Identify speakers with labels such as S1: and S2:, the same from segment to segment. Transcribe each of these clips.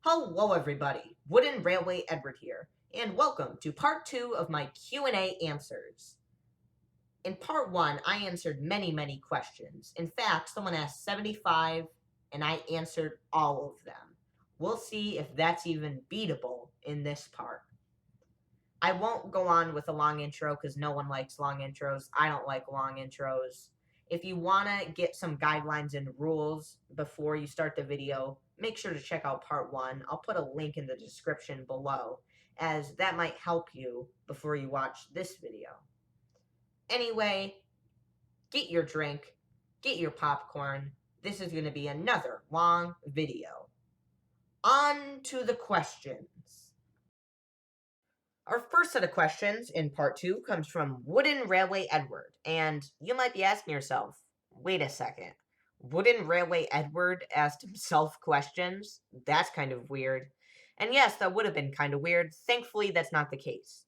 S1: Hello everybody, Wooden Railway Edward here, and welcome to part 2 of my Q&A answers. In part 1, I answered many questions. In fact, someone asked 75, and I answered all of them. We'll see if that's even beatable in this part. I won't go on with a long intro because no one likes long intros. I don't like long intros. If you want to get some guidelines and rules before you start the video, make sure to check out part 1. I'll put a link in the description below, as that might help you before you watch this video. Anyway, get your drink, get your popcorn. This is going to be another long video. On to the questions. Our first set of questions in part 2 comes from Wooden Railway Edward, and you might be asking yourself, wait a second, Wooden Railway Edward asked himself questions? That's kind of weird. And yes, that would have been kind of weird. Thankfully, that's not the case.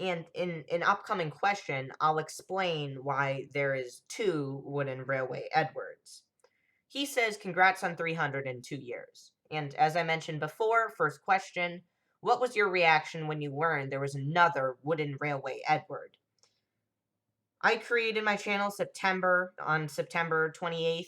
S1: And in an upcoming question, I'll explain why there is 2 Wooden Railway Edwards. He says, congrats on 300 in 2 years. And as I mentioned before, first question, what was your reaction when you learned there was another Wooden Railway Edward? I created my channel on September 28th,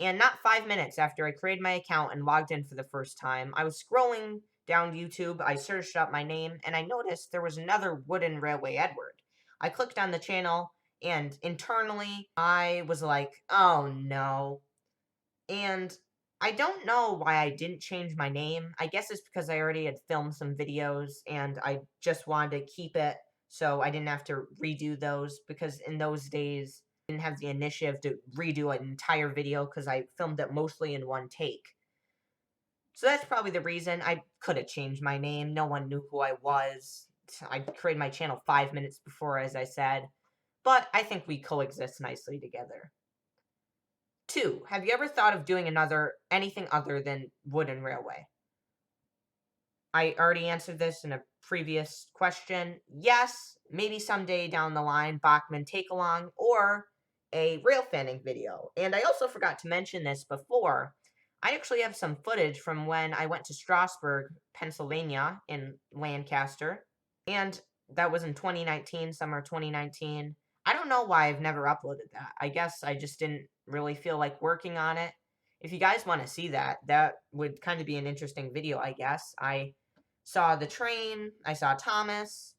S1: and not 5 minutes after I created my account and logged in for the first time, I was scrolling down YouTube, I searched up my name, and I noticed there was another Wooden Railway Edward. I clicked on the channel, and internally, I was like, oh no. And I don't know why I didn't change my name. I guess it's because I already had filmed some videos and I just wanted to keep it so I didn't have to redo those, because in those days I didn't have the initiative to redo an entire video because I filmed it mostly in one take. So that's probably the reason. I could have changed my name. No one knew who I was. I created my channel 5 minutes before, as I said. But I think we coexist nicely together. 2. Have you ever thought of doing anything other than Wooden Railway? I already answered this in a previous question. Yes, maybe someday down the line, Bachman Take-Along, or a rail fanning video. And I also forgot to mention this before. I actually have some footage from when I went to Strasburg, Pennsylvania, in Lancaster. And that was in 2019, summer 2019. I don't know why I've never uploaded that. I guess I just didn't really feel like working on it. If you guys want to see that, that would kind of be an interesting video, I guess. I saw the train, I saw Thomas.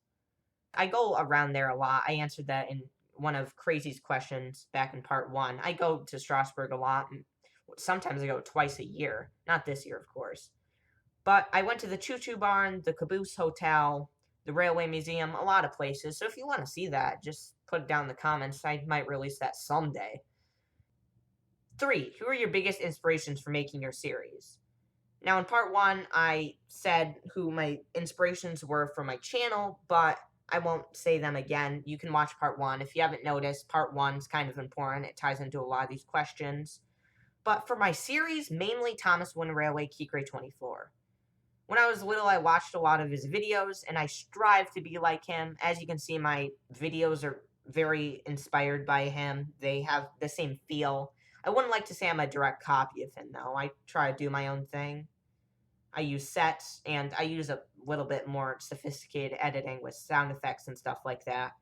S1: I go around there a lot. I answered that in one of Crazy's questions back in part 1. I go to Strasburg a lot. Sometimes I go twice a year. Not this year, of course. But I went to the Choo Choo Barn, the Caboose Hotel, the Railway Museum, a lot of places. So if you want to see that, just put it down in the comments. I might release that someday. 3. Who are your biggest inspirations for making your series? Now, in part 1, I said who my inspirations were for my channel, but I won't say them again. You can watch part 1. If you haven't noticed, part 1 is kind of important. It ties into a lot of these questions. But for my series, mainly Thomas Wooden Railway Kikre 24. When I was little, I watched a lot of his videos, and I strive to be like him. As you can see, my videos are very inspired by him. They have the same feel. I wouldn't like to say I'm a direct copy of him, though. I try to do my own thing. I use sets, and I use a little bit more sophisticated editing with sound effects and stuff like that.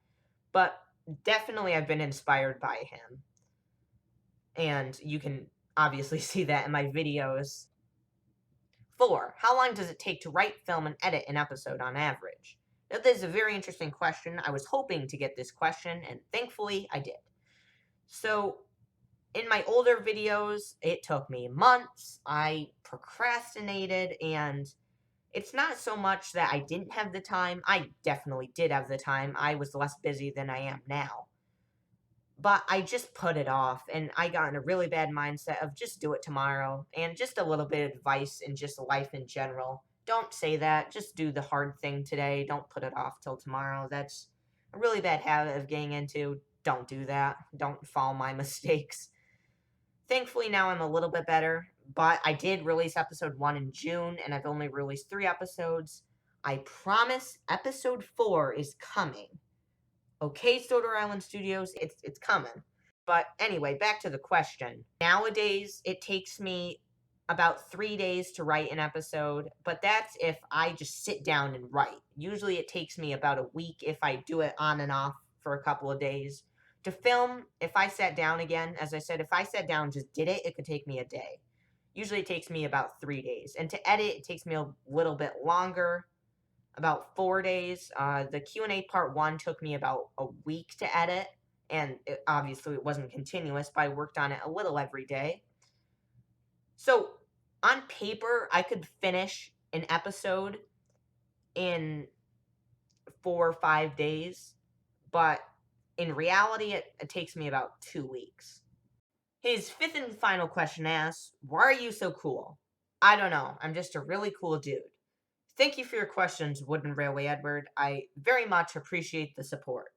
S1: But definitely I've been inspired by him. And you can obviously see that in my videos. 4. How long does it take to write, film, and edit an episode on average? Now, this is a very interesting question. I was hoping to get this question, and thankfully I did. So, in my older videos, it took me months. I procrastinated, and it's not so much that I didn't have the time. I definitely did have the time. I was less busy than I am now. But I just put it off, and I got in a really bad mindset of just do it tomorrow. And just a little bit of advice in just life in general. Don't say that. Just do the hard thing today. Don't put it off till tomorrow. That's a really bad habit of getting into. Don't do that. Don't follow my mistakes. Thankfully, now I'm a little bit better. But I did release episode 1 in June, and I've only released 3 episodes. I promise episode 4 is coming. Okay, Stoder Island Studios, it's coming. But anyway, back to the question. Nowadays, it takes me about 3 days to write an episode, but that's if I just sit down and write. Usually it takes me about a week if I do it on and off for a couple of days. To film, if I sat down again, as I said, if I sat down and just did it, it could take me a day. Usually it takes me about 3 days. And to edit, it takes me a little bit longer, about 4 days. The Q&A part 1 took me about a week to edit, and obviously it wasn't continuous, but I worked on it a little every day. So on paper, I could finish an episode in 4 or 5 days, but in reality, it takes me about 2 weeks. His fifth and final question asks, why are you so cool? I don't know. I'm just a really cool dude. Thank you for your questions, Wooden Railway Edward. I very much appreciate the support.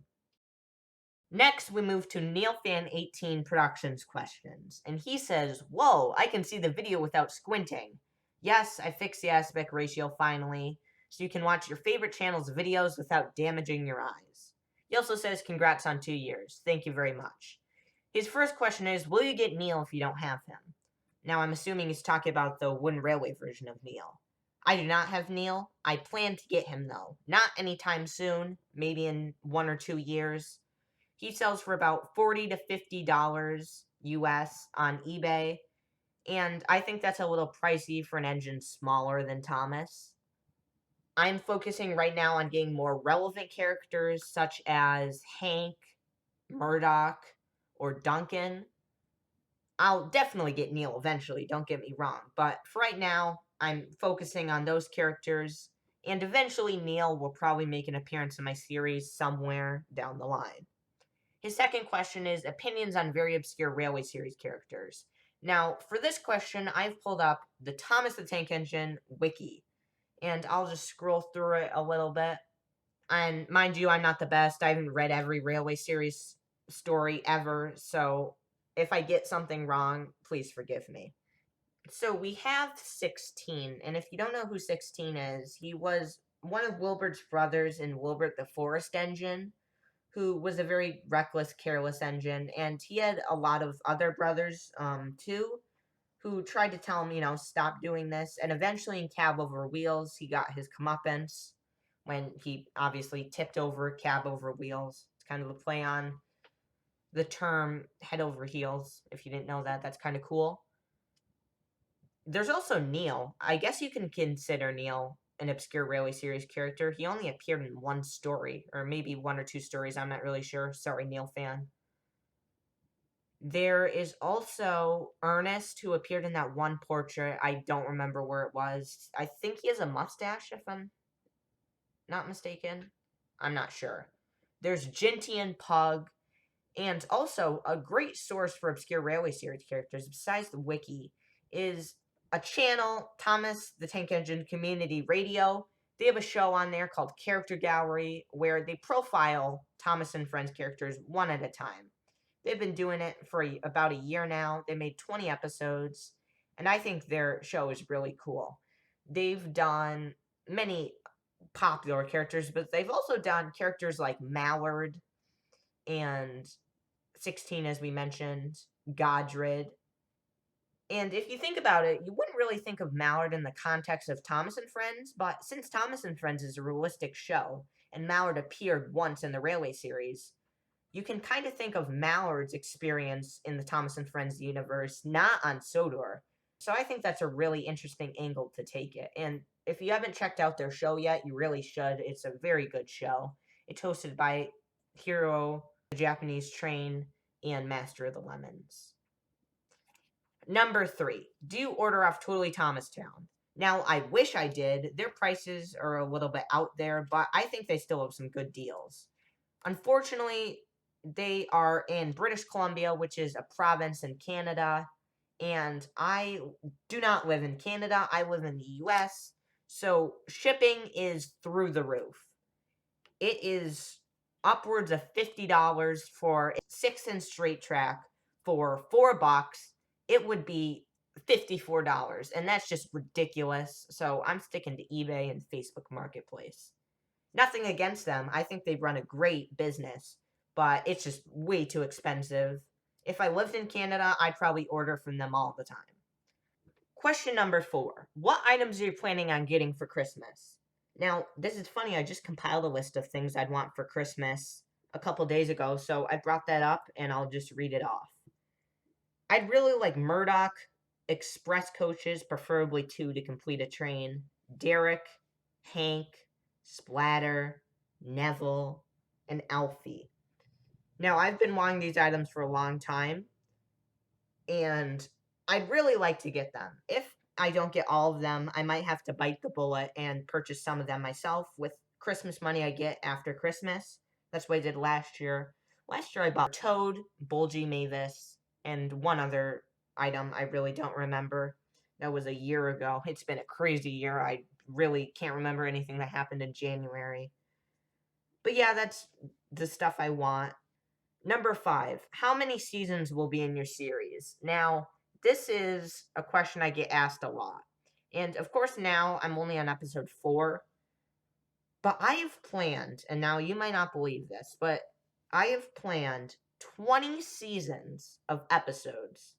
S1: Next, we move to NeilFan18 Productions questions, and he says, whoa, I can see the video without squinting. Yes, I fixed the aspect ratio finally, so you can watch your favorite channel's videos without damaging your eyes. He also says, congrats on 2 years. Thank you very much. His first question is, will you get Neil if you don't have him? Now, I'm assuming he's talking about the Wooden Railway version of Neil. I do not have Neil. I plan to get him, though. Not anytime soon, maybe in 1 or 2 years. He sells for about $40 to $50 US on eBay, and I think that's a little pricey for an engine smaller than Thomas. I'm focusing right now on getting more relevant characters such as Hank, Murdoch, or Duncan. I'll definitely get Neil eventually, don't get me wrong, but for right now, I'm focusing on those characters, and eventually Neil will probably make an appearance in my series somewhere down the line. His second question is opinions on very obscure Railway Series characters. Now, for this question, I've pulled up the Thomas the Tank Engine wiki, and I'll just scroll through it a little bit. And mind you, I'm not the best. I haven't read every Railway Series story ever, so if I get something wrong, please forgive me. So we have 16, and if you don't know who 16 is, he was one of Wilbert's brothers in Wilbert the Forest Engine, who was a very reckless, careless engine, and he had a lot of other brothers, too, who tried to tell him, stop doing this, and eventually in Cab Over Wheels, he got his comeuppance when he obviously tipped over Cab Over Wheels. It's kind of a play on the term head over heels. If you didn't know that, that's kind of cool. There's also Neil. I guess you can consider Neil an obscure Railway Series character. He only appeared in one story, or maybe 1 or 2 stories, I'm not really sure. Sorry, Neil fan. There is also Ernest, who appeared in that one portrait. I don't remember where it was. I think he has a mustache, if I'm not mistaken. I'm not sure. There's Ginty and Pug, and also a great source for obscure Railway Series characters, besides the wiki, is a channel, Thomas the Tank Engine Community Radio. They have a show on there called Character Gallery, where they profile Thomas and Friends characters one at a time. They've been doing it for about a year now. They made 20 episodes, and I think their show is really cool. They've done many popular characters, but they've also done characters like Mallard and 16, as we mentioned, Godred. And if you think about it, you wouldn't really think of Mallard in the context of Thomas and Friends, but since Thomas and Friends is a realistic show, and Mallard appeared once in the Railway series, you can kind of think of Mallard's experience in the Thomas and Friends universe, not on Sodor. So I think that's a really interesting angle to take it. And if you haven't checked out their show yet, you really should. It's a very good show. It's hosted by Hiro, the Japanese Train, and Master of the Lemons. Number 3, do you order off Totally Thomastown? Now, I wish I did. Their prices are a little bit out there, but I think they still have some good deals. Unfortunately, they are in British Columbia, which is a province in Canada, and I do not live in Canada. I live in the US, so shipping is through the roof. It is upwards of $50 for a 6-inch straight track. For $4, it would be $54, and that's just ridiculous. So I'm sticking to eBay and Facebook Marketplace. Nothing against them. I think they run a great business, but it's just way too expensive. If I lived in Canada, I'd probably order from them all the time. Question number 4. What items are you planning on getting for Christmas? Now, this is funny. I just compiled a list of things I'd want for Christmas a couple days ago, so I brought that up and I'll just read it off. I'd really like Murdoch, express coaches, preferably 2 to complete a train, Derek, Hank, Splatter, Neville, and Alfie. Now, I've been wanting these items for a long time, and I'd really like to get them. If I don't get all of them, I might have to bite the bullet and purchase some of them myself with Christmas money I get after Christmas. That's what I did last year. Last year I bought Toad, Bulgy Mavis, and one other item I really don't remember. That was a year ago. It's been a crazy year. I really can't remember anything that happened in January. But yeah, that's the stuff I want. Number 5, how many seasons will be in your series? Now, this is a question I get asked a lot. And of course, now I'm only on episode 4. But I have planned, and now you might not believe this, but I have planned 20 seasons of episodes.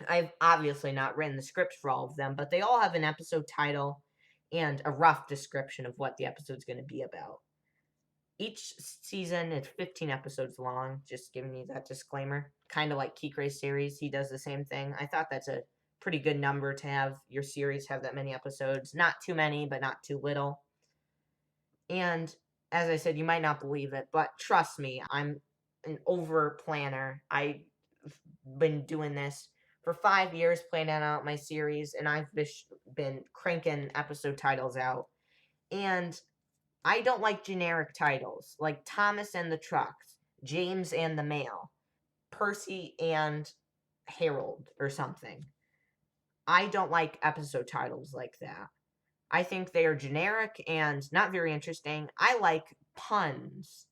S1: I've obviously not written the scripts for all of them, but they all have an episode title and a rough description of what the episode's going to be about. Each season is 15 episodes long, just giving you that disclaimer. Kind of like Kikre's series, he does the same thing. I thought that's a pretty good number to have your series have that many episodes. Not too many, but not too little. And as I said, you might not believe it, but trust me, I'm an over planner. I've been doing this for 5 years, planning out my series, and I've been cranking episode titles out. And I don't like generic titles, like Thomas and the Trucks, James and the Mail, Percy and Harold, or something. I don't like episode titles like that. I think they are generic and not very interesting. I like puns.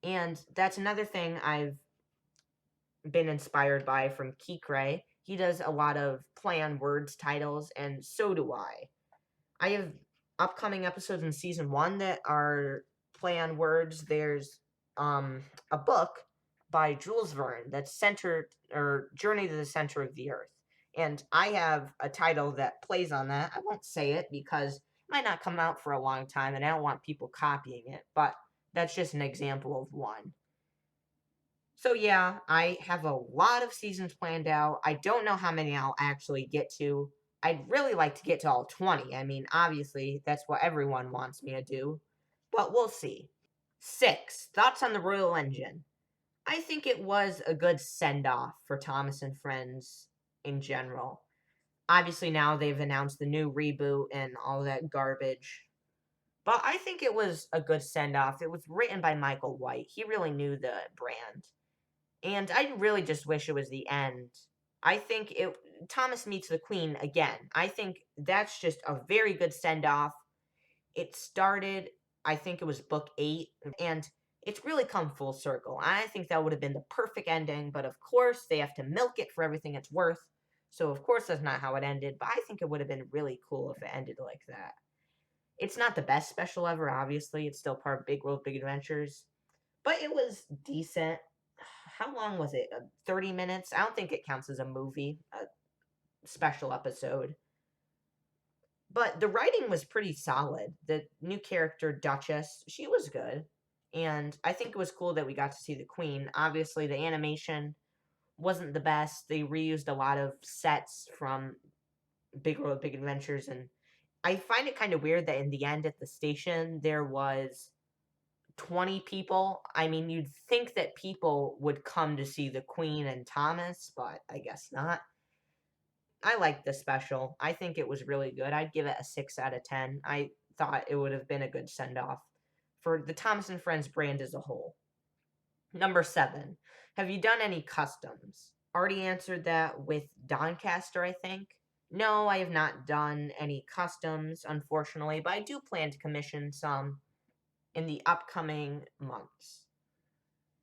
S1: And that's another thing I've been inspired by from Kikre. He does a lot of play on words titles, and so do I. I have upcoming episodes in season 1 that are play on words. There's a book by Jules Verne that's centered, or Journey to the Center of the Earth. And I have a title that plays on that. I won't say it because it might not come out for a long time and I don't want people copying it, but that's just an example of one. So yeah, I have a lot of seasons planned out. I don't know how many I'll actually get to. I'd really like to get to all 20. I mean, obviously, that's what everyone wants me to do. But we'll see. 6. Thoughts on the Royal Engine. I think it was a good send-off for Thomas and Friends in general. Obviously, now they've announced the new reboot and all that garbage. But I think it was a good send-off. It was written by Michael White. He really knew the brand. And I really just wish it was the end. I think Thomas meets the Queen again. I think that's just a very good send-off. It started, I think it was book 8, and it's really come full circle. I think that would have been the perfect ending, but of course they have to milk it for everything it's worth. So of course that's not how it ended, but I think it would have been really cool if it ended like that. It's not the best special ever, obviously. It's still part of Big World, Big Adventures. But it was decent. How long was it? 30 minutes? I don't think it counts as a movie, a special episode. But the writing was pretty solid. The new character, Duchess, she was good. And I think it was cool that we got to see the Queen. Obviously, the animation wasn't the best. They reused a lot of sets from Big World, Big Adventures. And I find it kind of weird that in the end at the station, there was 20 people. I mean, you'd think that people would come to see the Queen and Thomas, but I guess not. I liked the special. I think it was really good. I'd give it a 6 out of 10. I thought it would have been a good send-off for the Thomas and Friends brand as a whole. Number 7. Have you done any customs? Already answered that with Doncaster, I think. No, I have not done any customs, unfortunately, but I do plan to commission some in the upcoming months.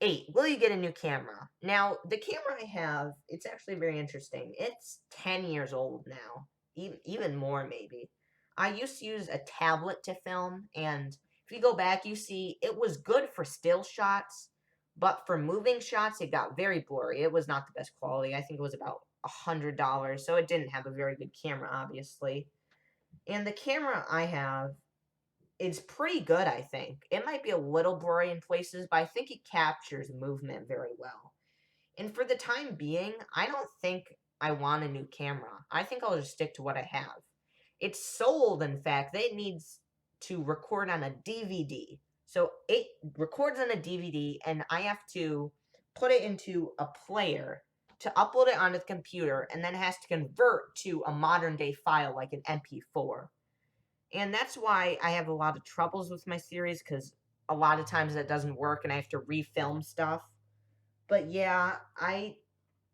S1: 8. Will you get a new camera? Now, the camera I have, it's actually very interesting. It's 10 years old now. Even more, maybe. I used to use a tablet to film, and if you go back, you see it was good for still shots, but for moving shots, it got very blurry. It was not the best quality. I think it was about $100, so it didn't have a very good camera, obviously. And the camera I have is pretty good, I think. It might be a little blurry in places, but I think it captures movement very well. And for the time being, I don't think I want a new camera. I think I'll just stick to what I have. It's sold, in fact, that it needs to record on a DVD. So it records on a DVD, and I have to put it into a player to upload it onto the computer, and then it has to convert to a modern day file like an MP4. And that's why I have a lot of troubles with my series, because a lot of times that doesn't work and I have to refilm stuff. But yeah, I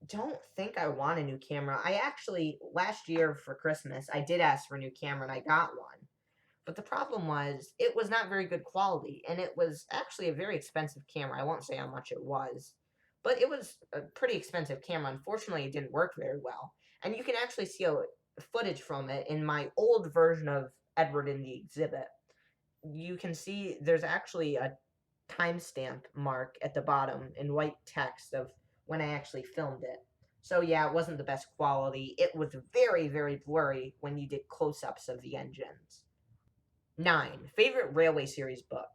S1: don't think I want a new camera. I actually, last year for Christmas, I did ask for a new camera and I got one. But the problem was, it was not very good quality, and it was actually a very expensive camera. I won't say how much it was, but it was a pretty expensive camera. Unfortunately, it didn't work very well. And you can actually see footage from it in my old version of Edward in the Exhibit. You can see there's actually a timestamp mark at the bottom in white text of when I actually filmed it. So yeah, it wasn't the best quality. It was very, very blurry when you did close-ups of the engines. 9. Favorite railway series book.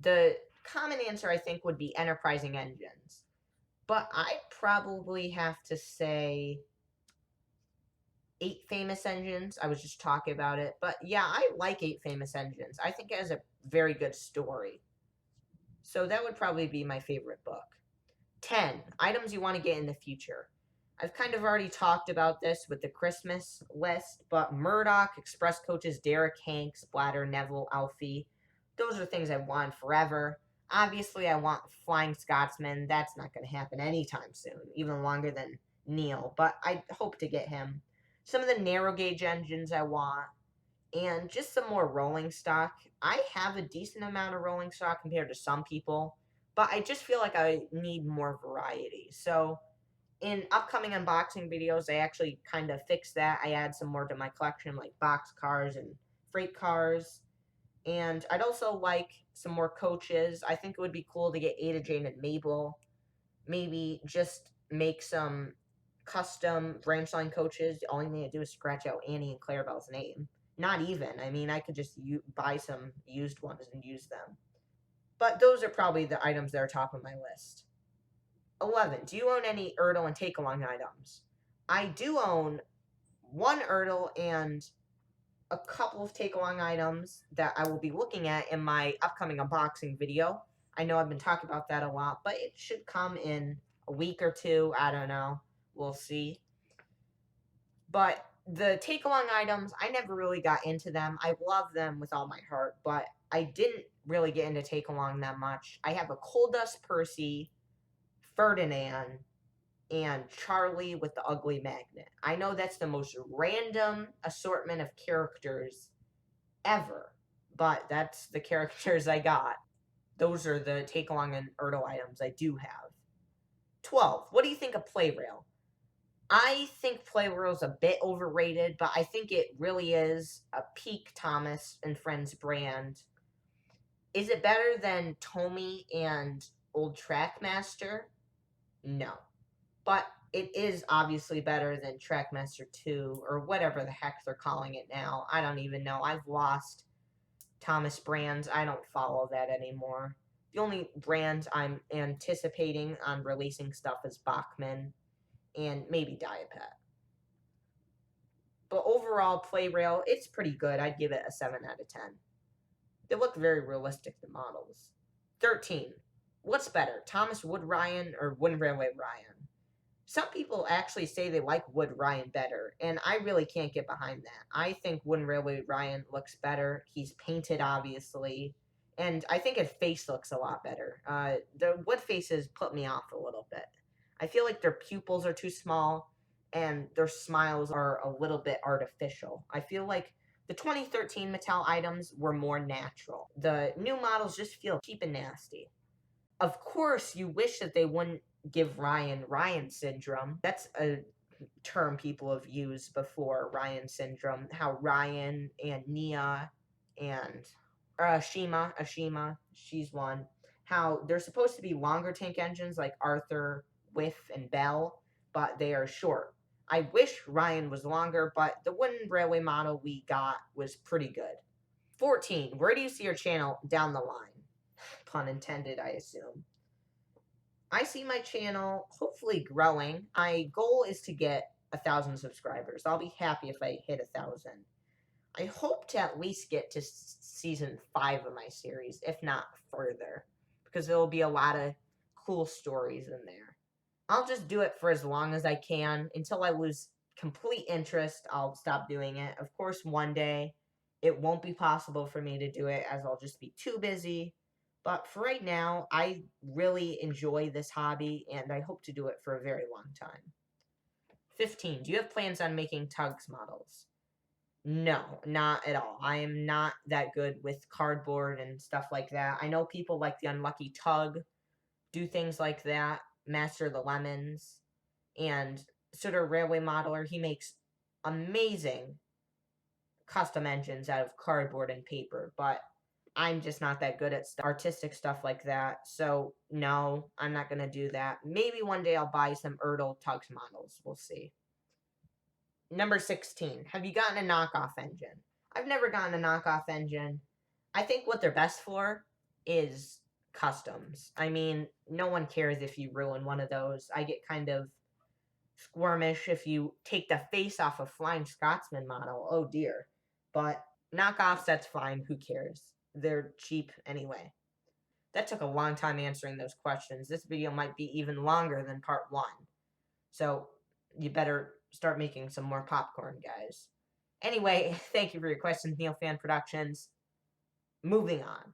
S1: The common answer, I think, would be Enterprising Engines. But I'd probably have to say 8 Famous Engines. I was just talking about it. But yeah, I like 8 Famous Engines. I think it has a very good story. So that would probably be my favorite book. 10. Items you want to get in the future. I've kind of already talked about this with the Christmas list, but Murdoch, Express Coaches, Derek, Hanks, Blatter, Neville, Alfie, those are things I've wanted forever. Obviously, I want Flying Scotsman. That's not going to happen anytime soon, even longer than Neil, but I hope to get him. Some of the narrow gauge engines I want, and just some more rolling stock. I have a decent amount of rolling stock compared to some people, but I just feel like I need more variety. So in upcoming unboxing videos, I actually kind of fix that. I add some more to my collection, like box cars and freight cars. And I'd also like some more coaches. I think it would be cool to get Ada, Jane, and Mabel. Maybe just make some custom branch line coaches. The only thing I do is scratch out Annie and Clarabelle's name. Not even. I mean, I could just buy some used ones and use them. But those are probably the items that are top of my list. 11. Do you own any Ertl and take-along items? I do own one Ertl and a couple of take-along items that I will be looking at in my upcoming unboxing video. I know I've been talking about that a lot, but it should come in a week or two. I don't know. We'll see. But the take-along items, I never really got into them. I love them with all my heart, but I didn't really get into take-along that much. I have a Coal Dust Percy, Ferdinand, and Charlie with the ugly magnet. I know that's the most random assortment of characters ever, but that's the characters I got. Those are the take-along and Ertl items I do have. 12. What do you think of Playrail? I think Playrail's a bit overrated, but I think it really is a peak Thomas and Friends brand. Is it better than Tomy and Old Trackmaster? No. But it is obviously better than Trackmaster 2, or whatever the heck they're calling it now. I don't even know. I've lost Thomas brands. I don't follow that anymore. The only brand I'm anticipating on releasing stuff is Bachman and maybe Diapet. But overall, Playrail, it's pretty good. I'd give it a 7 out of 10. They look very realistic, the models. 13. What's better, Thomas Wood Ryan or Wind Railway Ryan? Some people actually say they like Wood Ryan better, and I really can't get behind that. I think Wind Railway Ryan looks better. He's painted, obviously, and I think his face looks a lot better. The Wood faces put me off a little bit. I feel like their pupils are too small, and their smiles are a little bit artificial. I feel like the 2013 Mattel items were more natural. The new models just feel cheap and nasty. Of course, you wish that they wouldn't give Ryan syndrome. That's a term people have used before, Ryan syndrome. How Ryan and Nia and Ashima, she's one. How they're supposed to be longer tank engines like Arthur, Whiff, and Bell, but they are short. I wish Ryan was longer, but the wooden railway model we got was pretty good. 14. Where do you see your channel down the line? Pun intended, I assume. I see my channel hopefully growing. My goal is to get 1,000 subscribers. I'll be happy if I hit 1,000. I hope to at least get to season 5 of my series, if not further, because there will be a lot of cool stories in there. I'll just do it for as long as I can. Until I lose complete interest, I'll stop doing it. Of course, one day it won't be possible for me to do it, as I'll just be too busy. But for right now, I really enjoy this hobby, and I hope to do it for a very long time. 15. Do you have plans on making tugs models? No, not at all. I am not that good with cardboard and stuff like that. I know people like the Unlucky Tug do things like that, Master the Lemons, and Sutter Railway Modeler. He makes amazing custom engines out of cardboard and paper, but I'm just not that good at artistic stuff like that. So, no, I'm not going to do that. Maybe one day I'll buy some Ertl Tugs models. We'll see. Number 16. Have you gotten a knockoff engine? I've never gotten a knockoff engine. I think what they're best for is customs. I mean, no one cares if you ruin one of those. I get kind of squirmish if you take the face off a Flying Scotsman model. Oh dear. But knockoffs, that's fine. Who cares? They're cheap anyway. That took a long time answering those questions. This video might be even longer than part 1. So you better start making some more popcorn, guys. Anyway, thank you for your questions, Neil Fan Productions. Moving on.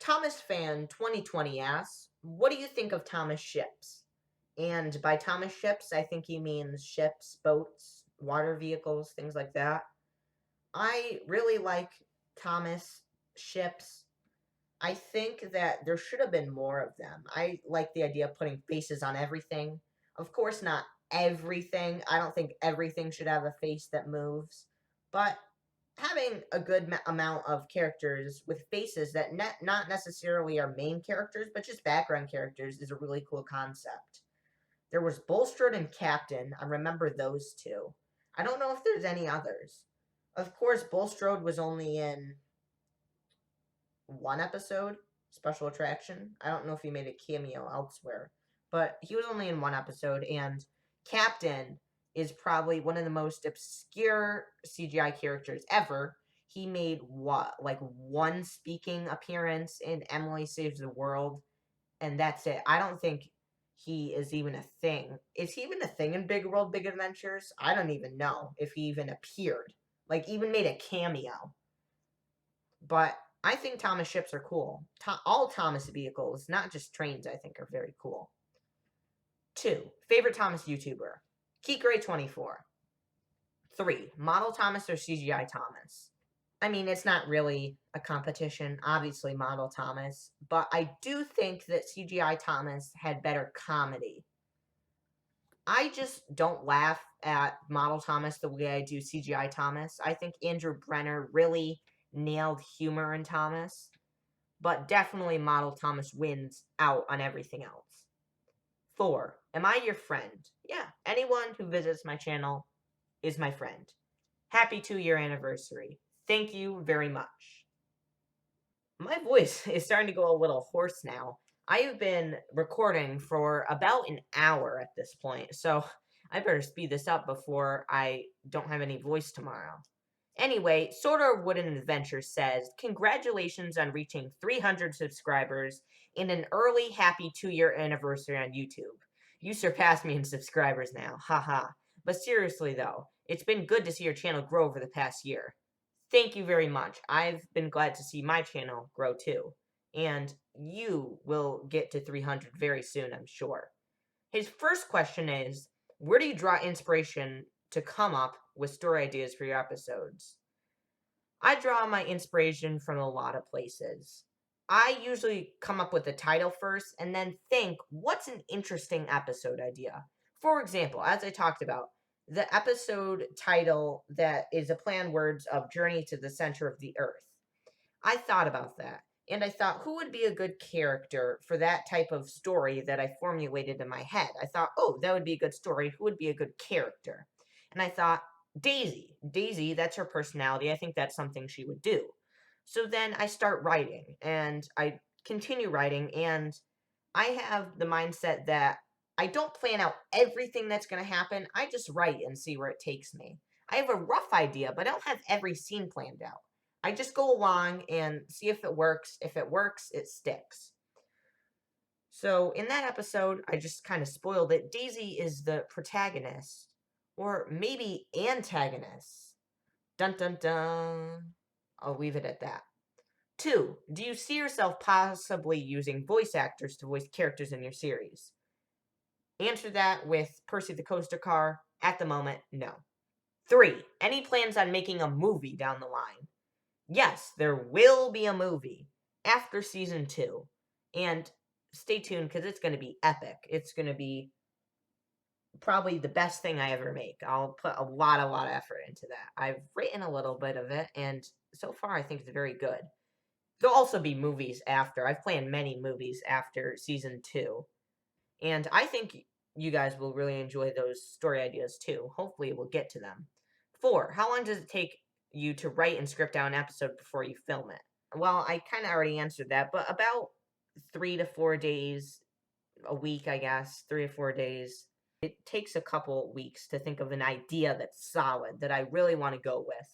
S1: Thomas Fan 2020 asks, what do you think of Thomas ships? And by Thomas ships, I think he means ships, boats, water vehicles, things like that. I really like Thomas ships. I think that there should have been more of them. I like the idea of putting faces on everything. Of course, not everything. I don't think everything should have a face that moves. But having a good amount of characters with faces that not necessarily are main characters, but just background characters is a really cool concept. There was Bulstrode and Captain. I remember those two. I don't know if there's any others. Of course, Bulstrode was only in one episode, Special Attraction. I don't know if he made a cameo elsewhere, but he was only in one episode, and Captain is probably one of the most obscure CGI characters ever. He made one speaking appearance in Emily Saves the World, and that's it. I don't think he is even a thing. Is he even a thing in Big World, Big Adventures? I don't even know if he even appeared. Even made a cameo. But I think Thomas ships are cool. All Thomas vehicles, not just trains, I think are very cool. 2. Favorite Thomas YouTuber? KeekGray24. 3. Model Thomas or CGI Thomas? I mean, it's not really a competition, obviously Model Thomas, but I do think that CGI Thomas had better comedy. I just don't laugh at Model Thomas the way I do CGI Thomas. I think Andrew Brenner really nailed humor in Thomas, but definitely Model Thomas wins out on everything else. 4. Am I your friend? Yeah, anyone who visits my channel is my friend. Happy 2-year anniversary. Thank you very much. My voice is starting to go a little hoarse now. I have been recording for about an hour at this point, so I better speed this up before I don't have any voice tomorrow. Anyway, Sorter Wooden Adventure says, congratulations on reaching 300 subscribers and an early happy 2-year anniversary on YouTube. You surpassed me in subscribers now, haha. But seriously though, it's been good to see your channel grow over the past year. Thank you very much. I've been glad to see my channel grow too. And you will get to 300 very soon, I'm sure. His first question is, where do you draw inspiration to come up with story ideas for your episodes? I draw my inspiration from a lot of places. I usually come up with the title first and then think, what's an interesting episode idea? For example, as I talked about, the episode title that is a play on words of Journey to the Center of the Earth. I thought about that, And I thought, who would be a good character for that type of story that I formulated in my head? I thought, oh, that would be a good story. Who would be a good character? And I thought, Daisy. Daisy, that's her personality. I think that's something she would do. So then I start writing, and I continue writing, and I have the mindset that I don't plan out everything that's going to happen. I just write and see where it takes me. I have a rough idea, but I don't have every scene planned out. I just go along and see if it works. If it works, it sticks. So in that episode, I just kind of spoiled it. Daisy is the protagonist, or maybe antagonist. Dun dun dun. I'll leave it at that. 2. Do you see yourself possibly using voice actors to voice characters in your series? Answer that with Percy the Coaster Car. At the moment, no. 3. Any plans on making a movie down the line? Yes, there will be a movie after season 2. And stay tuned because it's going to be epic. It's going to be probably the best thing I ever make. I'll put a lot of effort into that. I've written a little bit of it, and so far I think it's very good. There'll also be movies after. I've planned many movies after season 2. And I think you guys will really enjoy those story ideas too. Hopefully we'll get to them. 4. How long does it take you to write and script out an episode before you film it? Well, I kind of already answered that, but about 3 to 4 days, a week, I guess, 3 or 4 days. It takes a couple weeks to think of an idea that's solid, that I really want to go with.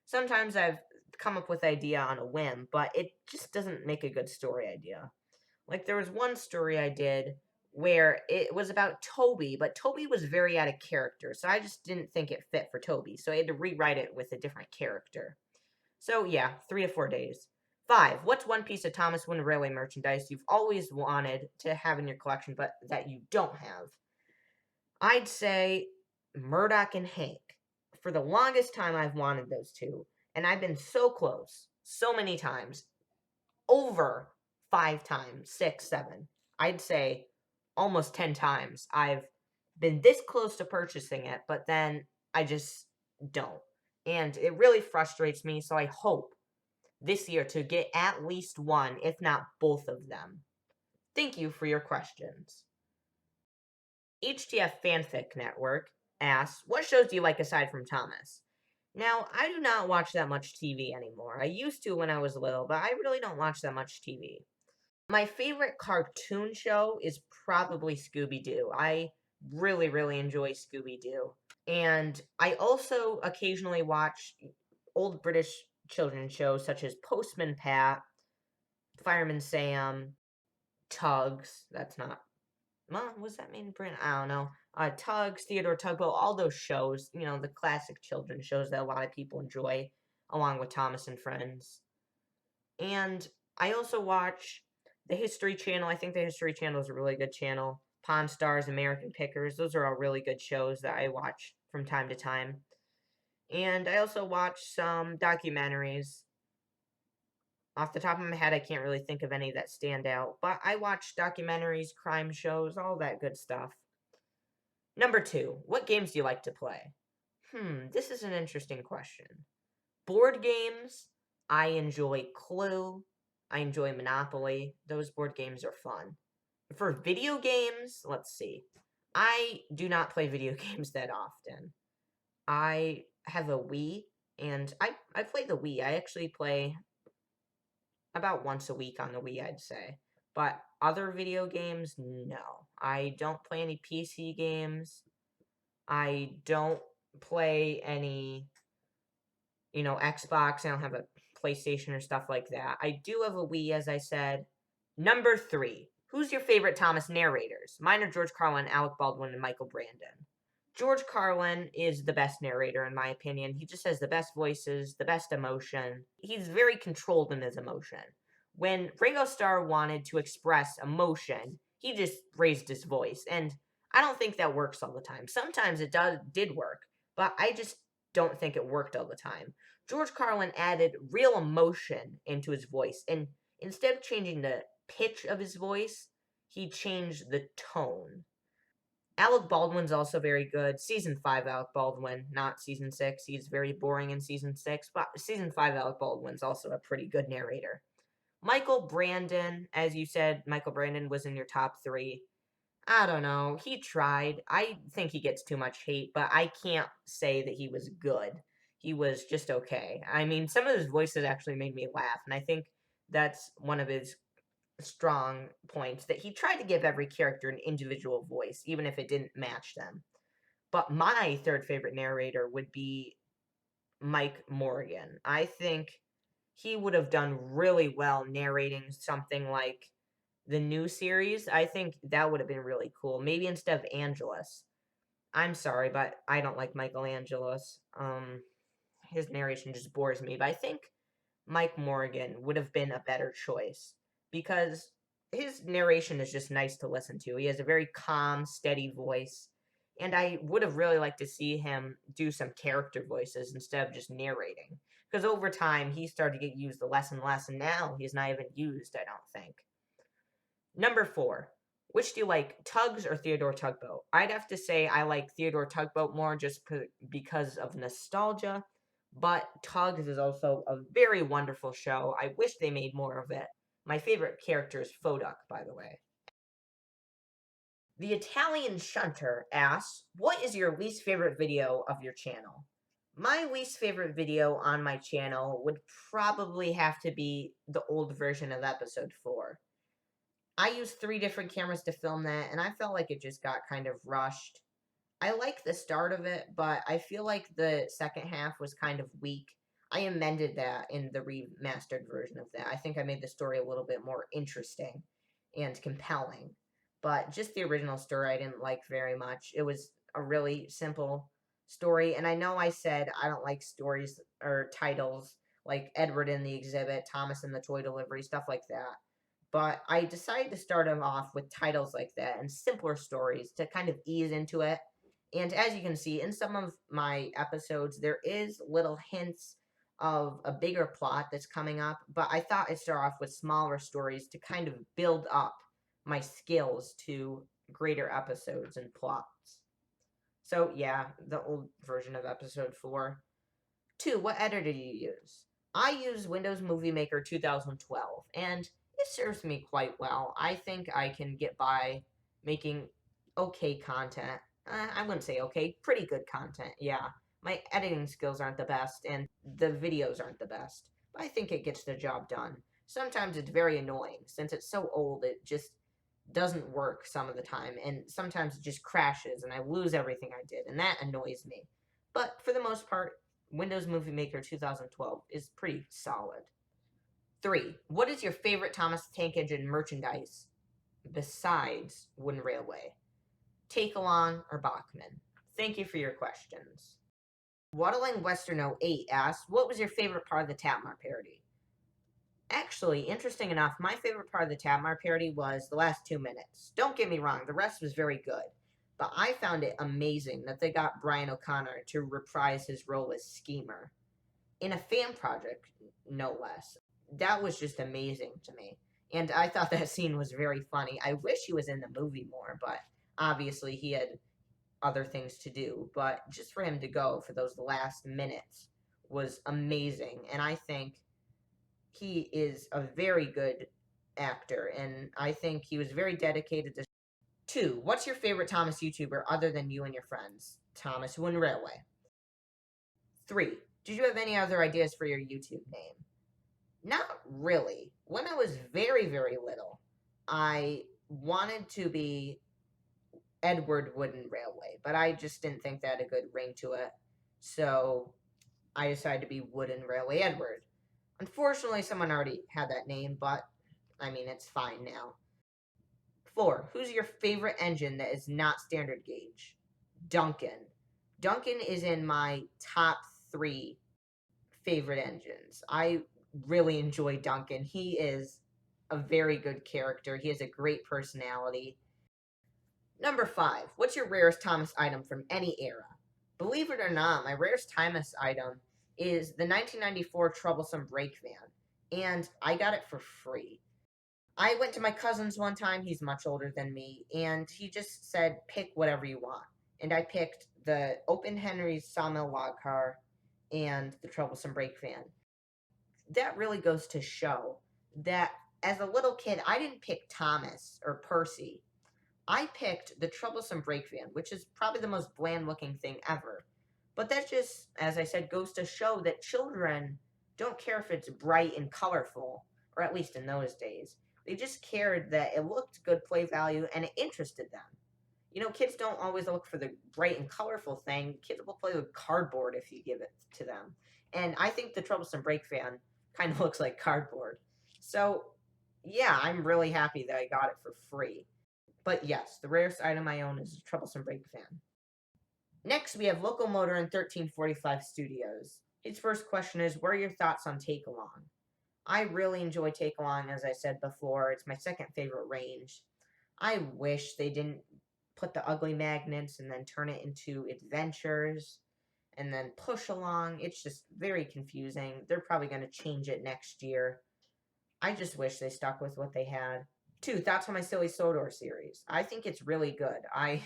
S1: Sometimes I've come up with idea on a whim, but it just doesn't make a good story idea. Like there was one story I did where it was about Toby, but Toby was very out of character, so I just didn't think it fit for Toby, so I had to rewrite it with a different character. So yeah, 3 to 4 days. 5. What's one piece of Thomas Wooden Railway merchandise you've always wanted to have in your collection, but that you don't have? I'd say Murdoch and Hank. For the longest time, I've wanted those two, and I've been so close, so many times, over 5 times, 6, 7. I'd say almost 10 times. I've been this close to purchasing it, but then I just don't. And it really frustrates me, so I hope this year to get at least one, if not both of them. Thank you for your questions. HTF Fanfic Network asks, what shows do you like aside from Thomas? Now, I do not watch that much TV anymore. I used to when I was little, but I really don't watch that much TV. My favorite cartoon show is probably Scooby-Doo. I really enjoy Scooby-Doo. And I also occasionally watch old British children's shows such as Postman Pat, Fireman Sam, Tugs. That's not. Well, was that made in Britain? I don't know. Tugs, Theodore Tugboat, all those shows, the classic children's shows that a lot of people enjoy, along with Thomas and Friends. And I also watch the History Channel. I think the History Channel is a really good channel. Pawn Stars, American Pickers, those are all really good shows that I watch from time to time. And I also watch some documentaries. Off the top of my head, I can't really think of any that stand out, but I watch documentaries, crime shows, all that good stuff. Number 2, what games do you like to play? This is an interesting question. Board games, I enjoy Clue, I enjoy Monopoly. Those board games are fun. For video games, let's see. I do not play video games that often. I have a Wii, and I play the Wii. I actually play about once a week on the Wii, I'd say. But other video games, no. I don't play any PC games. I don't play any, Xbox. I don't have a PlayStation or stuff like that. I do have a Wii, as I said. Number 3. Who's your favorite Thomas narrators? Mine are George Carlin, Alec Baldwin, and Michael Brandon. George Carlin is the best narrator, in my opinion. He just has the best voices, the best emotion. He's very controlled in his emotion. When Ringo Starr wanted to express emotion, he just raised his voice. And I don't think that works all the time. Sometimes it did work, but I just don't think it worked all the time. George Carlin added real emotion into his voice. And instead of changing the pitch of his voice, he changed the tone. Alec Baldwin's also very good. Season 5 Alec Baldwin, not Season 6. He's very boring in Season 6, but Season 5 Alec Baldwin's also a pretty good narrator. Michael Brandon, as you said, Michael Brandon was in your top three. I don't know. He tried. I think he gets too much hate, but I can't say that he was good. He was just okay. I mean, some of his voices actually made me laugh, and I think that's one of his strong points, that he tried to give every character an individual voice, even if it didn't match them. But my third favorite narrator would be Mike Morgan. I think he would have done really well narrating something like the new series. I think that would have been really cool. Maybe instead of Angelus. I'm sorry, but I don't like Michael Angelus. His narration just bores me. But I think Mike Morgan would have been a better choice because his narration is just nice to listen to. He has a very calm, steady voice. And I would have really liked to see him do some character voices instead of just narrating. Because over time, he started to get used less and less, and now he's not even used, I don't think. Number 4. Which do you like, Tugs or Theodore Tugboat? I'd have to say I like Theodore Tugboat more just because of nostalgia, but Tugs is also a very wonderful show. I wish they made more of it. My favorite character is Foduck, by the way. The Italian Shunter asks, what is your least favorite video of your channel? My least favorite video on my channel would probably have to be the old version of episode 4. I used 3 different cameras to film that, and I felt like it just got kind of rushed. I like the start of it, but I feel like the second half was kind of weak. I amended that in the remastered version of that. I think I made the story a little bit more interesting and compelling. But just the original story I didn't like very much. It was a really simple story, and I know I said I don't like stories or titles like Edward in the Exhibit, Thomas in the Toy Delivery, stuff like that. But I decided to start them off with titles like that and simpler stories to kind of ease into it. And as you can see, in some of my episodes, there is little hints of a bigger plot that's coming up, but I thought I'd start off with smaller stories to kind of build up my skills to greater episodes and plots. So yeah, the old version of episode 4. 2. What editor do you use? I use Windows Movie Maker 2012, and it serves me quite well. I think I can get by making okay content. I wouldn't say okay, pretty good content, yeah. My editing skills aren't the best, and the videos aren't the best, but I think it gets the job done. Sometimes it's very annoying. Since it's so old, it just doesn't work some of the time, and sometimes it just crashes, and I lose everything I did, and that annoys me. But for the most part, Windows Movie Maker 2012 is pretty solid. 3. What is your favorite Thomas the Tank Engine merchandise besides Wooden Railway? Take Along or Bachman? Thank you for your questions. Waddling Westerno 8 asks, what was your favorite part of the Tapmar parody? Actually, interesting enough, my favorite part of the Tapmar parody was the last 2 minutes. Don't get me wrong, the rest was very good. But I found it amazing that they got Brian O'Connor to reprise his role as Schemer in a fan project, no less. That was just amazing to me. And I thought that scene was very funny. I wish he was in the movie more, but obviously he had other things to do. But just for him to go for those last minutes was amazing. And I think he is a very good actor. And I think he was very dedicated to. 2. What's your favorite Thomas YouTuber other than you and your friends? Thomas Wooden Railway. 3. Did you have any other ideas for your YouTube name? Not really. When I was very, very little, I wanted to be Edward Wooden Railway, but I just didn't think that had a good ring to it. So I decided to be Wooden Railway Edward. Unfortunately, someone already had that name, but I mean, it's fine now. 4. Who's your favorite engine that is not standard gauge? Duncan. Duncan is in my top 3 favorite engines. I really enjoy Duncan. He is a very good character. He has a great personality. Number 5. What's your rarest Thomas item from any era? Believe it or not, my rarest Thomas item is the 1994 Troublesome Brake Van, and I got it for free. I went to my cousin's one time, he's much older than me, and he just said, pick whatever you want. And I picked the Open Henry's Sawmill Log Car and the Troublesome Brake Van. That really goes to show that as a little kid, I didn't pick Thomas or Percy. I picked the Troublesome Brakeman, which is probably the most bland looking thing ever. But that just, as I said, goes to show that children don't care if it's bright and colorful, or at least in those days. They just cared that it looked good play value and it interested them. You know, kids don't always look for the bright and colorful thing. Kids will play with cardboard if you give it to them. And I think the Troublesome Brakeman kind of looks like cardboard. So, yeah, I'm really happy that I got it for free. But yes, the rarest item I own is a Troublesome Brakeman. Next, we have Locomotor in 1345 Studios. His first question is, what are your thoughts on Take Along? I really enjoy Take Along, as I said before. It's my second favorite range. I wish they didn't put the ugly magnets and then turn it into adventures and then push along. It's just very confusing. They're probably going to change it next year. I just wish they stuck with what they had. 2, thoughts on my Silly Sodor series. I think it's really good. I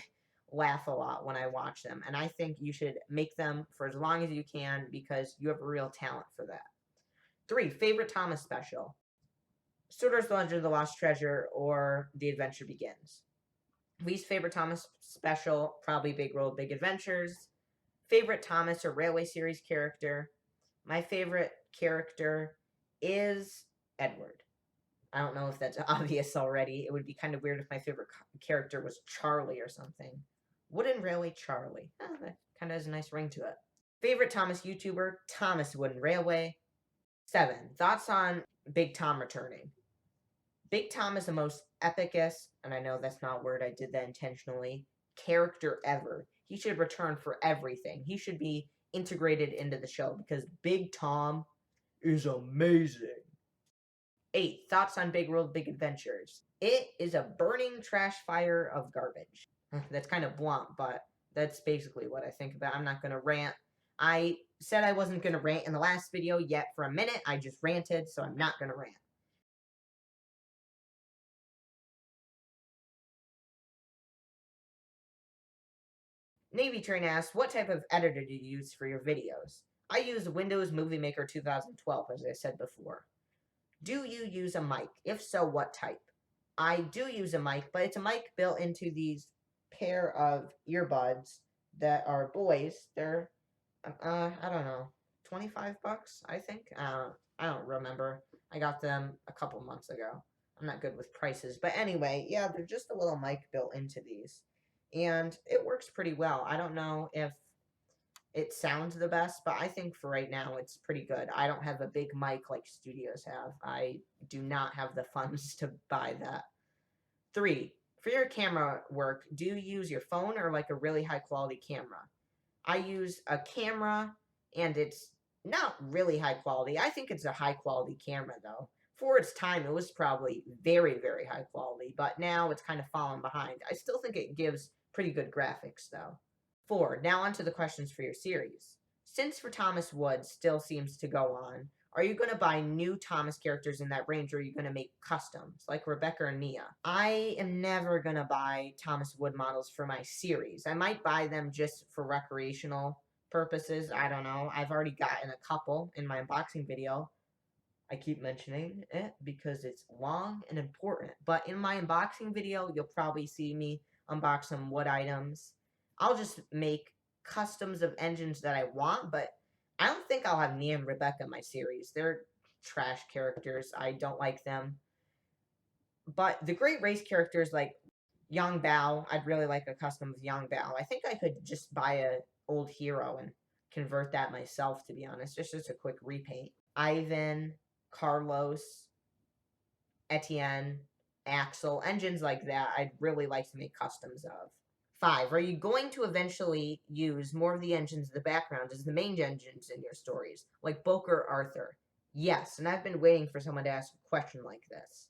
S1: laugh a lot when I watch them, and I think you should make them for as long as you can because you have a real talent for that. 3, favorite Thomas special. Sodor's The Legend of the Lost Treasure or The Adventure Begins. Least favorite Thomas special, probably Big World, Big Adventures. Favorite Thomas or Railway series character. My favorite character is Edward. I don't know if that's obvious already. It would be kind of weird if my favorite character was Charlie or something. Wooden Railway Charlie. That kind of has a nice ring to it. Favorite Thomas YouTuber? Thomas Wooden Railway. 7, thoughts on Big Tom returning. Big Tom is the most epicest, and I know that's not a word, I did that intentionally, character ever. He should return for everything. He should be integrated into the show because Big Tom is amazing. 8, thoughts on Big World, Big Adventures. It is a burning trash fire of garbage. That's kind of blunt, but that's basically what I think about. I'm not going to rant. I said I wasn't going to rant in the last video, yet for a minute I just ranted, so I'm not going to rant. Navy Train asks, what type of editor do you use for your videos? I use Windows Movie Maker 2012, as I said before. Do you use a mic? If so, what type? I do use a mic, but it's a mic built into these pair of earbuds that are boys. They're, I don't know, 25 bucks, I think. I don't remember. I got them a couple months ago. I'm not good with prices. But anyway, yeah, they're just a little mic built into these. And it works pretty well. I don't know if it sounds the best, but I think for right now it's pretty good. I don't have a big mic like studios have. I do not have the funds to buy that. 3, for your camera work, do you use your phone or like a really high quality camera? I use a camera and it's not really high quality. I think it's a high quality camera though. For its time, it was probably very, very high quality, but now it's kind of fallen behind. I still think it gives pretty good graphics though. 4, now on to the questions for your series. Since for Thomas Wood still seems to go on, are you going to buy new Thomas characters in that range or are you going to make customs like Rebecca and Mia? I am never going to buy Thomas Wood models for my series. I might buy them just for recreational purposes. I don't know. I've already gotten a couple in my unboxing video. I keep mentioning it because it's long and important. But in my unboxing video, you'll probably see me unbox some wood items. I'll just make customs of engines that I want, but I don't think I'll have Nia and Rebecca in my series. They're trash characters. I don't like them. But the Great Race characters like Yang Bao, I'd really like a custom of Yang Bao. I think I could just buy a old hero and convert that myself, to be honest. It's just a quick repaint. Ivan, Carlos, Etienne, Axel, engines like that, I'd really like to make customs of. 5, are you going to eventually use more of the engines in the background as the main engines in your stories, like Boker or Arthur? Yes, and I've been waiting for someone to ask a question like this.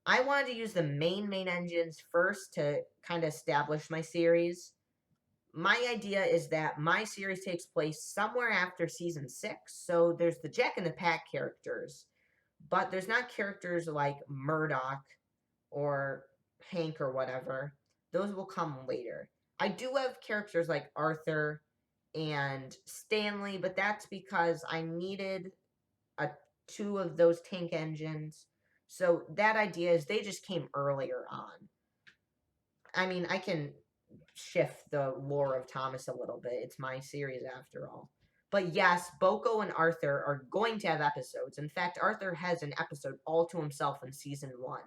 S1: I wanted to use the main engines first to kind of establish my series. My idea is that my series takes place somewhere after season 6, so there's the Jack and the Pack characters, but there's not characters like Murdoch or Hank or whatever. Those will come later. I do have characters like Arthur and Stanley, but that's because I needed 2 of those tank engines So that idea is they just came earlier on. I mean, I can shift the lore of Thomas a little bit. It's my series after all. But yes, Boko and Arthur are going to have episodes. In fact, Arthur has an episode all to himself in season 1.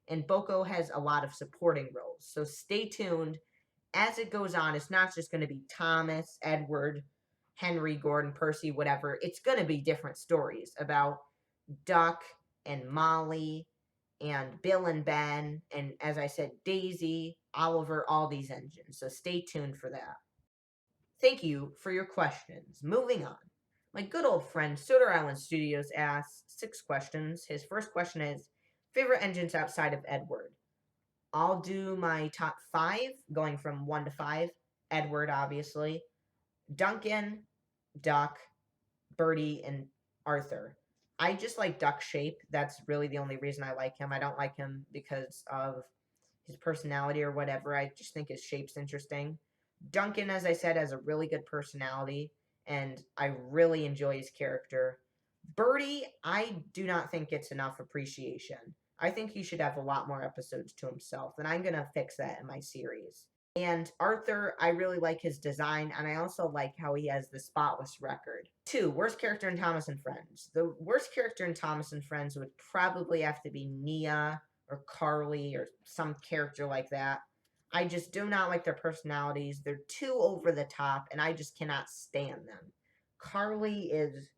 S1: And Boko has a lot of supporting roles. So stay tuned. As it goes on, it's not just going to be Thomas, Edward, Henry, Gordon, Percy, whatever. It's going to be different stories about Duck and Molly and Bill and Ben, and as I said, Daisy, Oliver, all these engines. So stay tuned for that. Thank you for your questions. Moving on. My good old friend Soda Island Studios asks 6 questions. His first question is favorite engines outside of Edward. I'll do my top 5, going from 1 to 5. Edward, obviously. Duncan, Duck, Bertie, and Arthur. I just like Duck's shape. That's really the only reason I like him. I don't like him because of his personality or whatever. I just think his shape's interesting. Duncan, as I said, has a really good personality, and I really enjoy his character. Bertie, I do not think gets enough appreciation. I think he should have a lot more episodes to himself, and I'm going to fix that in my series. And Arthur, I really like his design, and I also like how he has the spotless record. 2, worst character in Thomas and Friends. The worst character in Thomas and Friends would probably have to be Nia or Carly or some character like that. I just do not like their personalities. They're too over the top, and I just cannot stand them. Carly is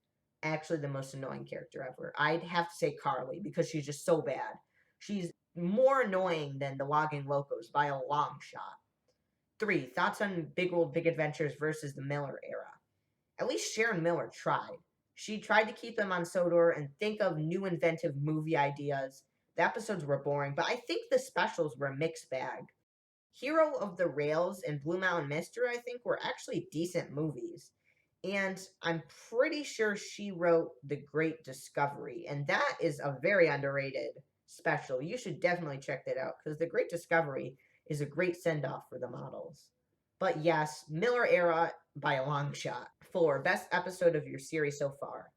S1: actually the most annoying character ever. I'd have to say Carly because she's just so bad. She's more annoying than the Logging Locos by a long shot. 3, thoughts on Big Old Big Adventures versus the Miller era. At least Sharon Miller tried. She tried to keep them on Sodor and think of new inventive movie ideas. The episodes were boring, but I think the specials were a mixed bag. Hero of the Rails and Blue Mountain Mister, I think, were actually decent movies. And I'm pretty sure she wrote The Great Discovery, and that is a very underrated special. You should definitely check that out, because The Great Discovery is a great send-off for the models. But yes, Miller era by a long shot. 4, best episode of your series so far.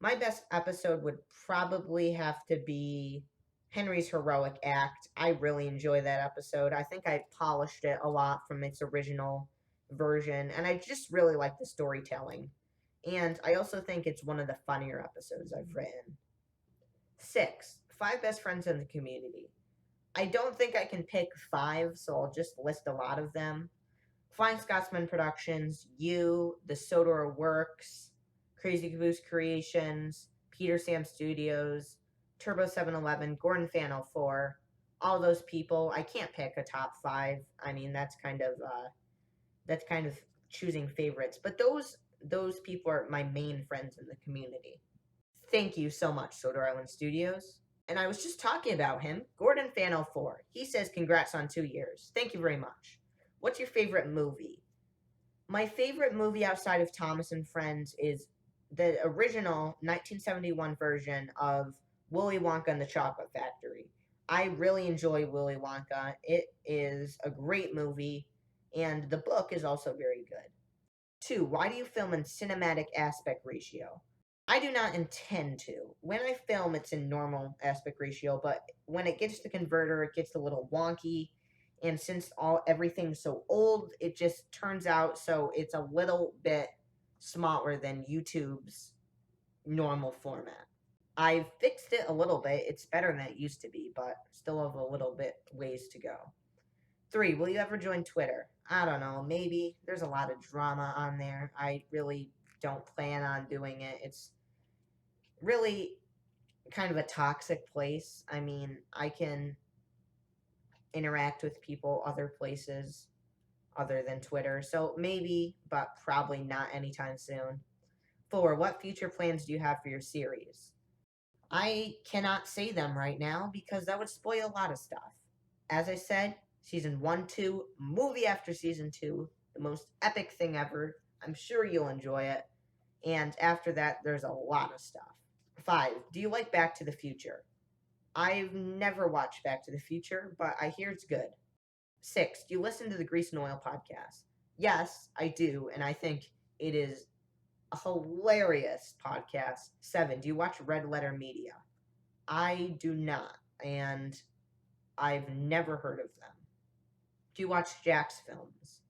S1: My best episode would probably have to be Henry's Heroic Act. I really enjoy that episode. I think I polished it a lot from its original version, and I just really like the storytelling. And I also think it's one of the funnier episodes I've written. 6, 5 best friends in the community. I don't think I can pick 5, so I'll just list a lot of them. Flying Scotsman Productions, You, The Sodor Works, Crazy Caboose Creations, Peter Sam Studios, Turbo 711, Gordon Fan 04, all those people. I can't pick a top 5. I mean, that's kind of choosing favorites. But those people are my main friends in the community. Thank you so much, Sodor Island Studios. And I was just talking about him, Gordon Fan 04. He says, congrats on 2 years. Thank you very much. What's your favorite movie? My favorite movie outside of Thomas and Friends is the original 1971 version of Willy Wonka and the Chocolate Factory. I really enjoy Willy Wonka. It is a great movie, and the book is also very good. 2, why do you film in cinematic aspect ratio? I do not intend to. When I film, it's in normal aspect ratio, but when it gets to the converter, it gets a little wonky. And since everything's so old, it just turns out so it's a little bit smaller than YouTube's normal format. I've fixed it a little bit. It's better than it used to be, but still have a little bit ways to go. 3, will you ever join Twitter? I don't know, maybe. There's a lot of drama on there. I really don't plan on doing it. It's really kind of a toxic place. I mean, I can interact with people other places other than Twitter, so maybe, but probably not anytime soon. 4, what future plans do you have for your series? I cannot say them right now because that would spoil a lot of stuff. As I said, season 1, 2, movie after season 2, the most epic thing ever. I'm sure you'll enjoy it. And after that, there's a lot of stuff. 5, do you like Back to the Future? I've never watched Back to the Future, but I hear it's good. 6, do you listen to the Grease and Oil podcast? Yes, I do, and I think it is a hilarious podcast. 7, do you watch Red Letter Media? I do not, and I've never heard of them. Do you watch Jack's films?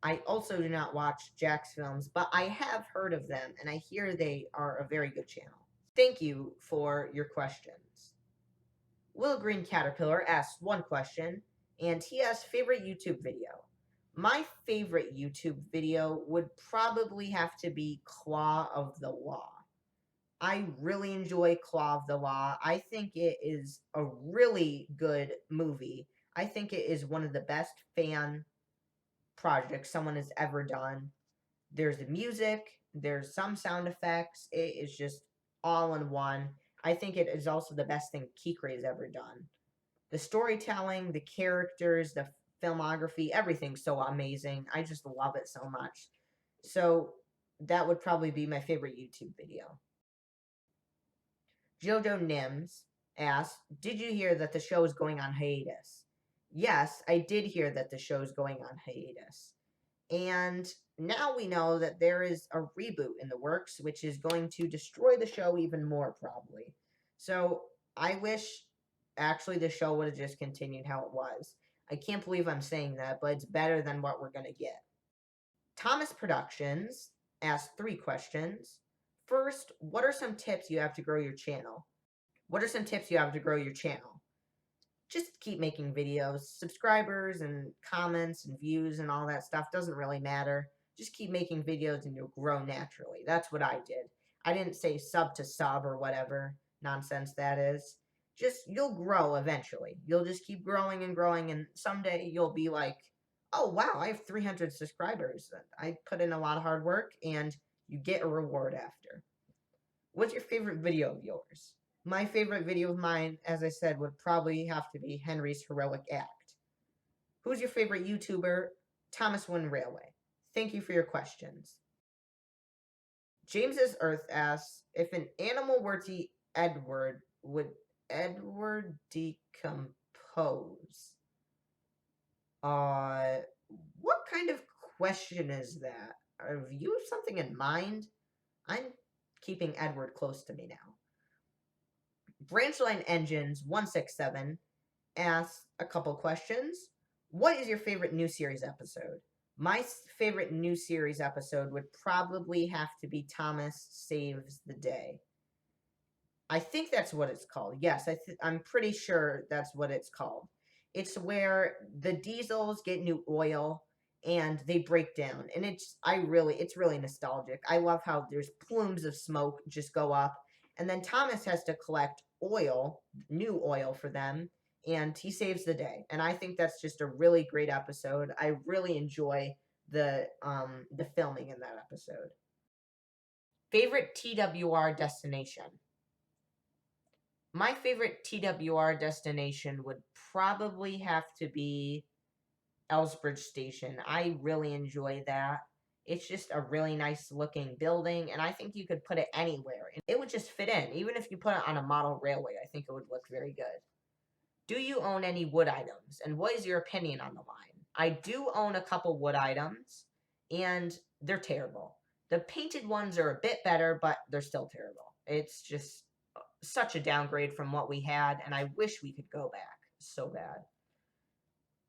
S1: I also do not watch Jack's films, but I have heard of them, and I hear they are a very good channel. Thank you for your questions. Will Green Caterpillar asks one question, and he asks favorite YouTube video. My favorite YouTube video would probably have to be Claw of the Law. I really enjoy Claw of the Law. I think it is a really good movie. I think it is one of the best fan projects someone has ever done. There's the music, there's some sound effects. It is just all in one. I think it is also the best thing Kikre has ever done. The storytelling, the characters, the filmography, everything's so amazing. I just love it so much. So that would probably be my favorite YouTube video. JoJo Nimms asks, did you hear that the show is going on hiatus? Yes, I did hear that the show is going on hiatus. And now we know that there is a reboot in the works, which is going to destroy the show even more, probably. So I wish, actually, the show would have just continued how it was. I can't believe I'm saying that, but it's better than what we're going to get. Thomas Productions asked 3 questions. First, what are some tips you have to grow your channel? What are some tips you have to grow your channel? Just keep making videos. Subscribers and comments and views and all that stuff doesn't really matter. Just keep making videos and you'll grow naturally. That's what I did. I didn't say sub to sub or whatever nonsense that is. Just, you'll grow eventually. You'll just keep growing and someday you'll be like, oh wow, I have 300 subscribers. I put in a lot of hard work and you get a reward after. What's your favorite video of yours? My favorite video of mine, as I said, would probably have to be Henry's Heroic Act. Who's your favorite YouTuber? Thomas Wynn Railway. Thank you for your questions. James's Earth asks, if an animal were to eat Edward, would Edward decompose? What kind of question is that? Have you have something in mind? I'm keeping Edward close to me now. Branchline Engines 167 asks a couple questions. What is your favorite new series episode? My favorite new series episode would probably have to be Thomas Saves the Day. I think that's what it's called. Yes, I'm pretty sure that's what it's called. It's where the diesels get new oil and they break down, and it's really nostalgic. I love how there's plumes of smoke just go up, and then Thomas has to collect oil, new oil for them, and he saves the day. And I think that's just a really great episode. I really enjoy the filming in that episode. Favorite TWR destination? My favorite TWR destination would probably have to be Ellsbridge Station. I really enjoy that. It's just a really nice looking building, and I think you could put it anywhere. And it would just fit in. Even if you put it on a model railway, I think it would look very good. Do you own any wood items, and what is your opinion on the line? I do own a couple wood items, and they're terrible. The painted ones are a bit better, but they're still terrible. It's just such a downgrade from what we had, and I wish we could go back so bad.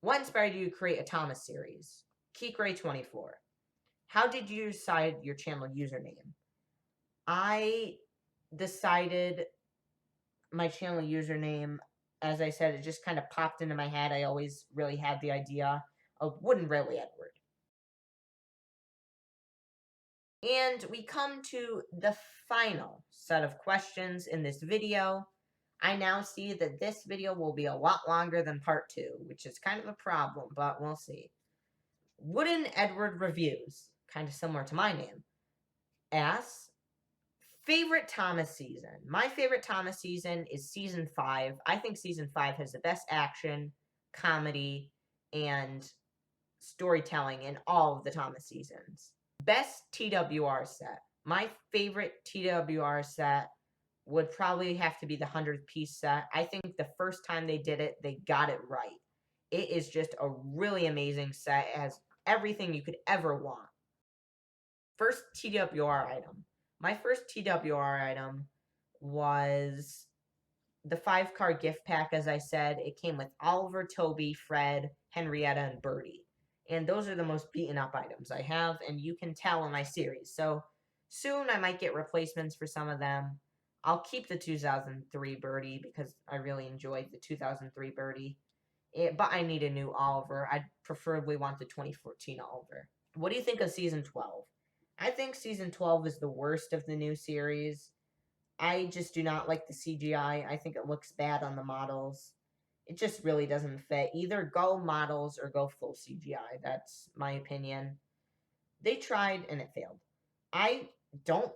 S1: What inspired you to create a Thomas series? Kikray24. How did you decide your channel username? I decided my channel username, as I said, it just kind of popped into my head. I always really had the idea of Wooden Railway Edward. And we come to the final set of questions in this video. I now see that this video will be a lot longer than part 2, which is kind of a problem, but we'll see. Wooden Edward Reviews, kind of similar to my name, asks, favorite Thomas season? My favorite Thomas season is Season 5. I think Season 5 has the best action, comedy, and storytelling in all of the Thomas seasons. Best TWR set. My favorite TWR set would probably have to be the 100-piece set. I think the first time they did it, they got it right. It is just a really amazing set. It has everything you could ever want. First TWR item. My first TWR item was the 5-card gift pack, as I said, it came with Oliver, Toby, Fred, Henrietta, and Birdie. And those are the most beaten up items I have, and you can tell in my series. So soon I might get replacements for some of them. I'll keep the 2003 Birdie because I really enjoyed the 2003 Birdie. But I need a new Oliver. I'd preferably want the 2014 Oliver. What do you think of Season 12? I think Season 12 is the worst of the new series. I just do not like the CGI. I think it looks bad on the models. It just really doesn't fit. Either go models or go full CGI. That's my opinion. They tried and it failed. I don't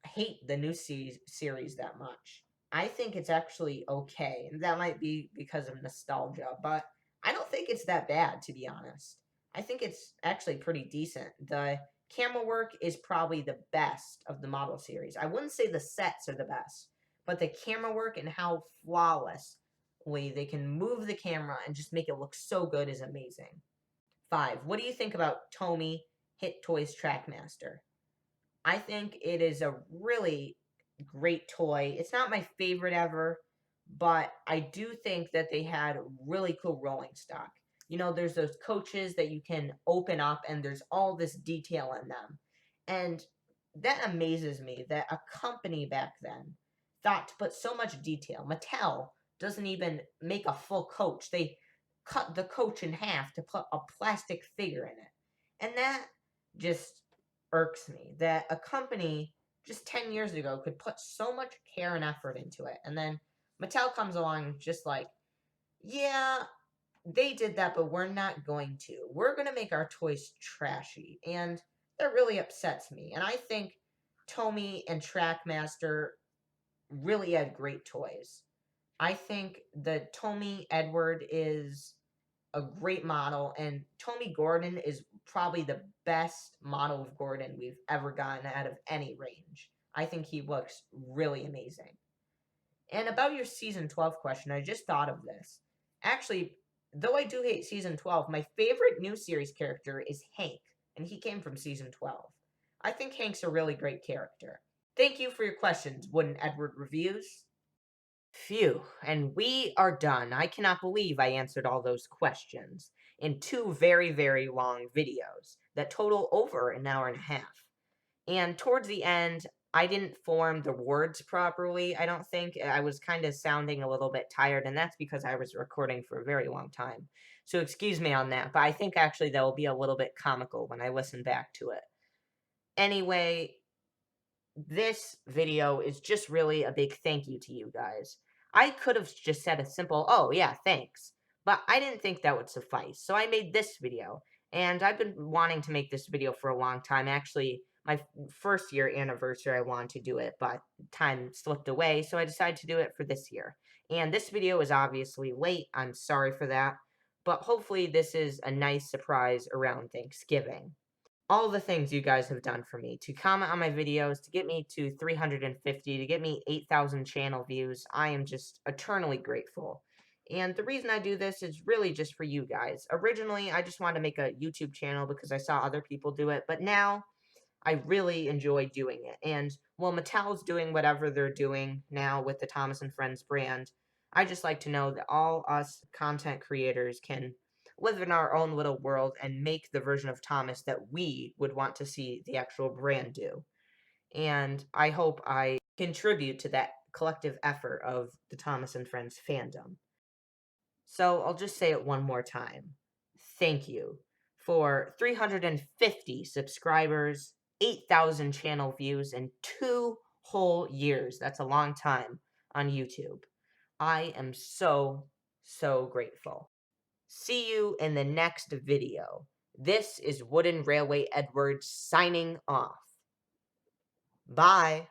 S1: hate the new series that much. I think it's actually okay. And that might be because of nostalgia, but I don't think it's that bad, to be honest. I think it's actually pretty decent. The camera work is probably the best of the model series. I wouldn't say the sets are the best, but the camera work and how flawlessly they can move the camera and just make it look so good is amazing. 5. What do you think about Tommy Hit Toys Trackmaster? I think it is a really great toy. It's not my favorite ever, but I do think that they had really cool rolling stock. You know, there's those coaches that you can open up and there's all this detail in them. And that amazes me that a company back then thought to put so much detail. Mattel doesn't even make a full coach. They cut the coach in half to put a plastic figure in it. And that just irks me that a company just 10 years ago could put so much care and effort into it. And then Mattel comes along just like, yeah, they did that, but we're not going to. We're going to make our toys trashy. And that really upsets me. And I think Tommy and Trackmaster really had great toys. I think the Tommy Edward is a great model, and Tommy Gordon is probably the best model of Gordon we've ever gotten out of any range. I think he looks really amazing. And about your season 12 question, I just thought of this. Actually, though I do hate season 12, my favorite new series character is Hank, and he came from season 12. I think Hank's a really great character. Thank you for your questions, Wooden Edward Reviews. Phew, and we are done. I cannot believe I answered all those questions in 2 very, very long videos that total over an hour and a half. And towards the end, I didn't form the words properly, I don't think. I was kind of sounding a little bit tired, and that's because I was recording for a very long time. So excuse me on that, but I think actually that will be a little bit comical when I listen back to it. Anyway, this video is just really a big thank you to you guys. I could have just said a simple, oh yeah, thanks, but I didn't think that would suffice, so I made this video, and I've been wanting to make this video for a long time. Actually, my first year anniversary, I wanted to do it, but time slipped away, so I decided to do it for this year. And this video is obviously late, I'm sorry for that, but hopefully this is a nice surprise around Thanksgiving. All the things you guys have done for me, to comment on my videos, to get me to 350, to get me 8,000 channel views. I am just eternally grateful. And the reason I do this is really just for you guys. Originally, I just wanted to make a YouTube channel because I saw other people do it, but now I really enjoy doing it. And while Mattel's doing whatever they're doing now with the Thomas and Friends brand, I just like to know that all us content creators can live in our own little world and make the version of Thomas that we would want to see the actual brand do. And I hope I contribute to that collective effort of the Thomas and Friends fandom. So I'll just say it one more time. Thank you for 350 subscribers, 8,000 channel views, and 2 whole years. That's a long time on YouTube. I am so, so grateful. See you in the next video. This is Wooden Railway Edwards signing off. Bye.